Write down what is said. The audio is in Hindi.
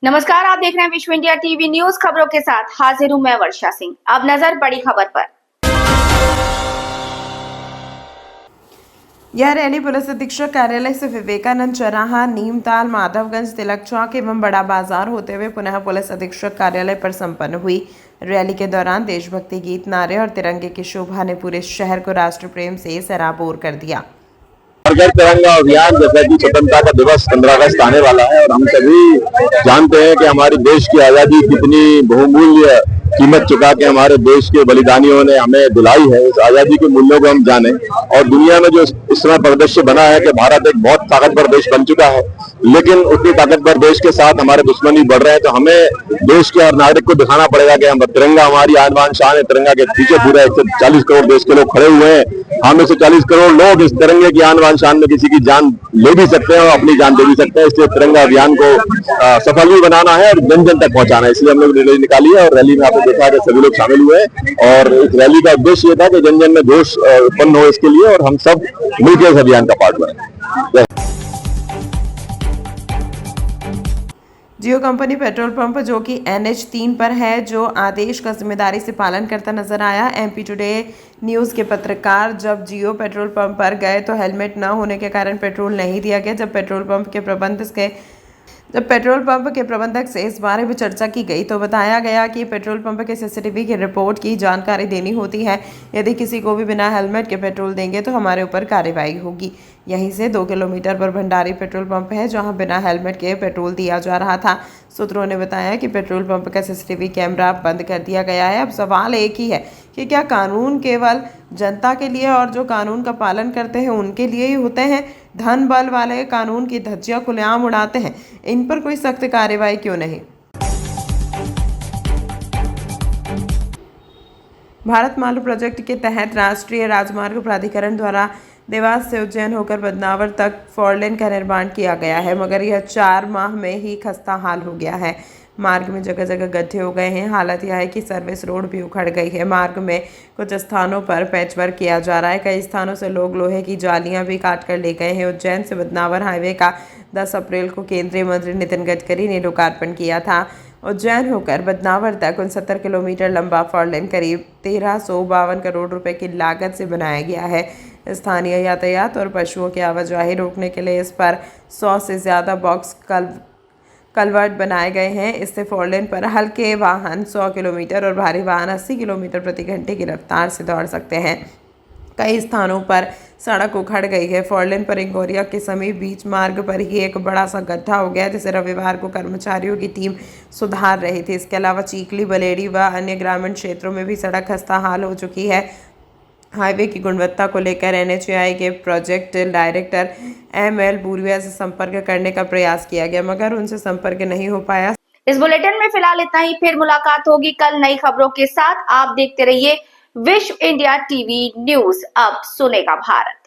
नमस्कार, आप देख रहे हैं विश्व इंडिया टीवी न्यूज। खबरों के साथ हाजिर हूं मैं वर्षा सिंह। अब नजर बड़ी खबर पर। यह रैली पुलिस अधीक्षक कार्यालय से विवेकानंद चौराहा, नीमताल, माधवगंज, तिलक चौक एवं बड़ा बाजार होते हुए पुनः पुलिस अधीक्षक कार्यालय पर संपन्न हुई। रैली के दौरान देशभक्ति गीत, नारे और तिरंगे की शोभा ने पूरे शहर को राष्ट्र प्रेम से सराबोर कर दिया। घर तिरंगा अभियान, जैसा कि स्वतंत्रता का दिवस 15 अगस्त आने वाला है और हम सभी जानते हैं कि हमारे देश की आजादी कितनी बहुमूल्य कीमत चुका के हमारे देश के बलिदानियों ने हमें दिलाई है। इस आजादी के मूल्यों को हम जाने और दुनिया में जो इस समय परिदृश्य बना है कि भारत एक बहुत ताकतवर देश बन चुका है, लेकिन उतनी ताकतवर देश के साथ हमारे दुश्मन भी बढ़ रहे हैं। तो हमें देश के हर नागरिक को दिखाना पड़ेगा कि हम तिरंगा हमारी आन बान शान है। तिरंगा के पीछे पूरे 140 करोड़ देश के लोग खड़े हुए हैं। हम 140 करोड़ लोग इस तिरंगे की आन बान शान में किसी की जान ले भी सकते हैं और अपनी जान दे भी सकते हैं। इसलिए तिरंगा अभियान को सफल भी बनाना है और जन जन तक पहुंचाना है। इसलिए हम लोग रैली निकाली है और रैली में आपने देखा है कि सभी लोग शामिल हुए हैं और इस रैली का उद्देश्य ये था कि जन जन में जोश उत्पन्न हो इसके लिए और हम सब मिलकर इस अभियान का पार्ट बने। जियो कंपनी पेट्रोल पंप जो कि NH 3 पर है, जो आदेश का जिम्मेदारी से पालन करता नजर आया। MP टुडे न्यूज़ के पत्रकार जब जियो पेट्रोल पंप पर गए तो हेलमेट न होने के कारण पेट्रोल नहीं दिया गया। जब पेट्रोल पंप के प्रबंधक से इस बारे में चर्चा की गई तो बताया गया कि पेट्रोल पंप के CCTV की रिपोर्ट की जानकारी देनी होती है। यदि किसी को भी बिना हेलमेट के पेट्रोल देंगे तो हमारे ऊपर कार्रवाई होगी। यहीं से 2 किलोमीटर पर भंडारी पेट्रोल पंप है, जहां बिना हेलमेट के पेट्रोल दिया जा रहा था। सूत्रों ने बताया कि पेट्रोल पंप का CCTV कैमरा बंद कर दिया गया है। अब सवाल एक ही है कि क्या कानून केवल जनता के लिए और जो कानून का पालन करते हैं उनके लिए ही होते हैं? धन बल वाले कानून की धज्जियां खुलेआम उड़ाते हैं, इन पर कोई सख्त कार्रवाई क्यों नहीं? भारत माला प्रोजेक्ट के तहत राष्ट्रीय राजमार्ग प्राधिकरण द्वारा देवास से उज्जैन होकर बदनावर तक 4 लेन का निर्माण किया गया है, मगर यह 4 माह में ही खस्ता हाल हो गया है। मार्ग में जगह जगह गड्ढे हो गए हैं। हालत यह है कि सर्विस रोड भी उखड़ गई है। मार्ग में कुछ स्थानों पर पैचवर्क किया जा रहा है। कई स्थानों से लोग लोहे की जालियां भी काट कर ले गए हैं। उज्जैन से बदनावर हाईवे का 10 अप्रैल को केंद्रीय मंत्री नितिन गडकरी ने लोकार्पण किया था। उज्जैन होकर बदनावर तक 69 किलोमीटर लंबा 4 लेन करीब 1352 करोड़ रुपए की लागत से बनाया गया है। स्थानीय यातायात और पशुओं की आवाजाही रोकने के लिए इस पर 100 से ज़्यादा बॉक्स कलवर्ट बनाए गए हैं। इससे 4 लेन पर हल्के वाहन 100 किलोमीटर और भारी वाहन 80 किलोमीटर प्रति घंटे की रफ्तार से दौड़ सकते हैं। कई स्थानों पर सड़क उखड़ गई है। 4 लेन पर इंगोरिया के समीप बीच मार्ग पर ही एक बड़ा सा गड्ढा हो गया, जिसे रविवार को कर्मचारियों की टीम सुधार रही थी। इसके अलावा चीखली, बलेडी व अन्य ग्रामीण क्षेत्रों में भी सड़क खस्ता हाल हो चुकी है। हाईवे की गुणवत्ता को लेकर NHAI के प्रोजेक्ट डायरेक्टर ML बूरिया से संपर्क करने का प्रयास किया गया, मगर उनसे संपर्क नहीं हो पाया। इस बुलेटिन में फिलहाल इतना ही। फिर मुलाकात होगी कल नई खबरों के साथ। आप देखते रहिए विश्व इंडिया टीवी न्यूज। अब सुनेगा भारत।